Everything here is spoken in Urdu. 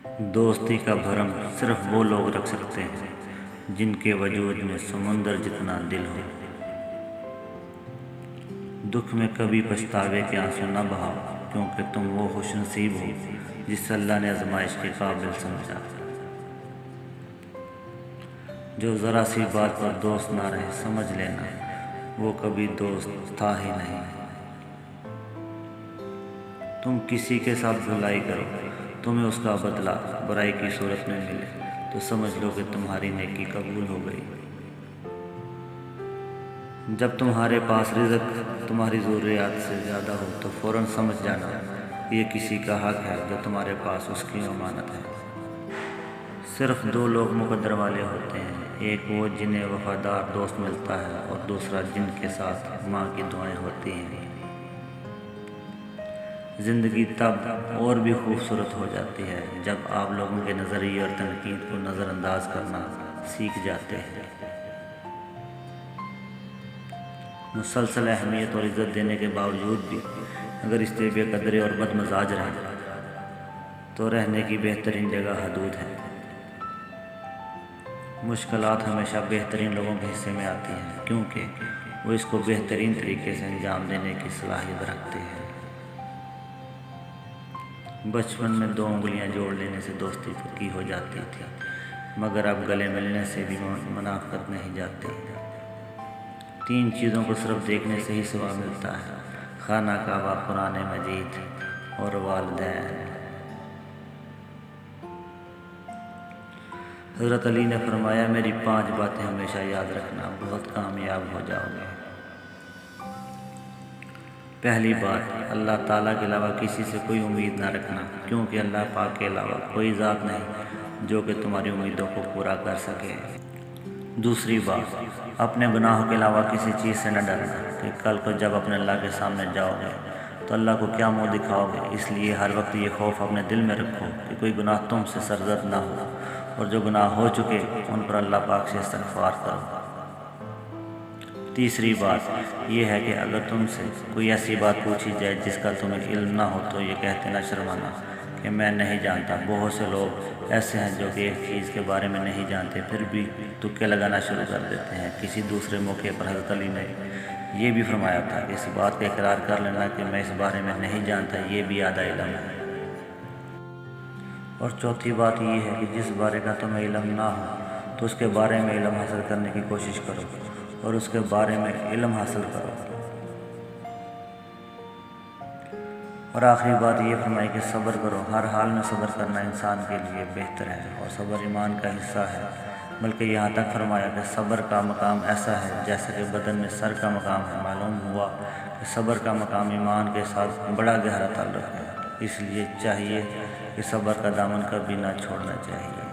دوستی کا بھرم صرف وہ لوگ رکھ سکتے ہیں جن کے وجود میں سمندر جتنا دل ہو۔ دکھ میں کبھی پچھتاوے کے آنسو نہ بہاؤ، کیونکہ تم وہ خوش نصیب ہو جس اللہ نے آزمائش کے قابل سمجھا۔ جو ذرا سی بات پر دوست نہ رہے، سمجھ لینا وہ کبھی دوست تھا ہی نہیں۔ تم کسی کے ساتھ بھلائی کرو، تمہیں اس کا بدلہ برائی کی صورت میں ملے تو سمجھ لو کہ تمہاری نیکی قبول ہو گئی۔ جب تمہارے پاس رزق تمہاری ضروریات سے زیادہ ہو تو فوراً سمجھ جانا یہ کسی کا حق ہے جو تمہارے پاس اس کی امانت ہے۔ صرف دو لوگ مقدر والے ہوتے ہیں، ایک وہ جنہیں وفادار دوست ملتا ہے اور دوسرا جن کے ساتھ ماں کی دعائیں ہوتی ہیں۔ زندگی تب اور بھی خوبصورت ہو جاتی ہے جب آپ لوگوں کے نظریے اور تنقید کو نظر انداز کرنا سیکھ جاتے ہیں۔ مسلسل اہمیت اور عزت دینے کے باوجود بھی اگر اس سے بے قدرے اور بد مزاج رہیں تو رہنے کی بہترین جگہ حدود ہے۔ مشکلات ہمیشہ بہترین لوگوں کے حصے میں آتی ہیں، کیونکہ وہ اس کو بہترین طریقے سے انجام دینے کی صلاحیت رکھتے ہیں۔ بچپن میں 2 انگلیاں جوڑ لینے سے دوستی پکی ہو جاتی تھی، مگر اب گلے ملنے سے بھی منافقت نہیں جاتی۔ 3 چیزوں کو صرف دیکھنے سے ہی ثواب ملتا ہے: خانہ کعبہ، قرآن مجید اور والدین۔ حضرت علی نے فرمایا، میری 5 باتیں ہمیشہ یاد رکھنا، بہت کامیاب ہو جاؤ گے۔ پہلی بات، اللہ تعالیٰ کے علاوہ کسی سے کوئی امید نہ رکھنا، کیونکہ اللہ پاک کے علاوہ کوئی ذات نہیں جو کہ تمہاری امیدوں کو پورا کر سکے۔ دوسری بات، اپنے گناہوں کے علاوہ کسی چیز سے نہ ڈرنا کہ کل کو جب اپنے اللہ کے سامنے جاؤ گے تو اللہ کو کیا منہ دکھاؤ گے۔ اس لیے ہر وقت یہ خوف اپنے دل میں رکھو کہ کوئی گناہ تم سے سرزد نہ ہو، اور جو گناہ ہو چکے ان پر اللہ پاک سے استغفار کرو۔ تیسری بات یہ ہے کہ اگر تم سے کوئی ایسی بات پوچھی جائے جس کا تمہیں علم نہ ہو تو یہ کہتے نہ شرمانا کہ میں نہیں جانتا۔ بہت سے لوگ ایسے ہیں جو کہ ایک چیز کے بارے میں نہیں جانتے پھر بھی تکے لگانا شروع کر دیتے ہیں۔ کسی دوسرے موقع پر حضرت علی نے یہ بھی فرمایا تھا کہ اس بات کا اقرار کر لینا کہ میں اس بارے میں نہیں جانتا، یہ بھی آدھا علم ہے۔ اور چوتھی بات یہ ہے کہ جس بارے کا تمہیں علم نہ ہو تو اس کے بارے میں علم حاصل کرنے کی کوشش کرو اور اس کے بارے میں علم حاصل کرو۔ اور آخری بات یہ فرمائی کہ صبر کرو، ہر حال میں صبر کرنا انسان کے لیے بہتر ہے اور صبر ایمان کا حصہ ہے۔ بلکہ یہاں تک فرمایا کہ صبر کا مقام ایسا ہے جیسا کہ بدن میں سر کا مقام ہے۔ معلوم ہوا کہ صبر کا مقام ایمان کے ساتھ بڑا گہرا تعلق ہے، اس لیے چاہیے کہ صبر کا دامن کبھی نہ چھوڑنا چاہیے۔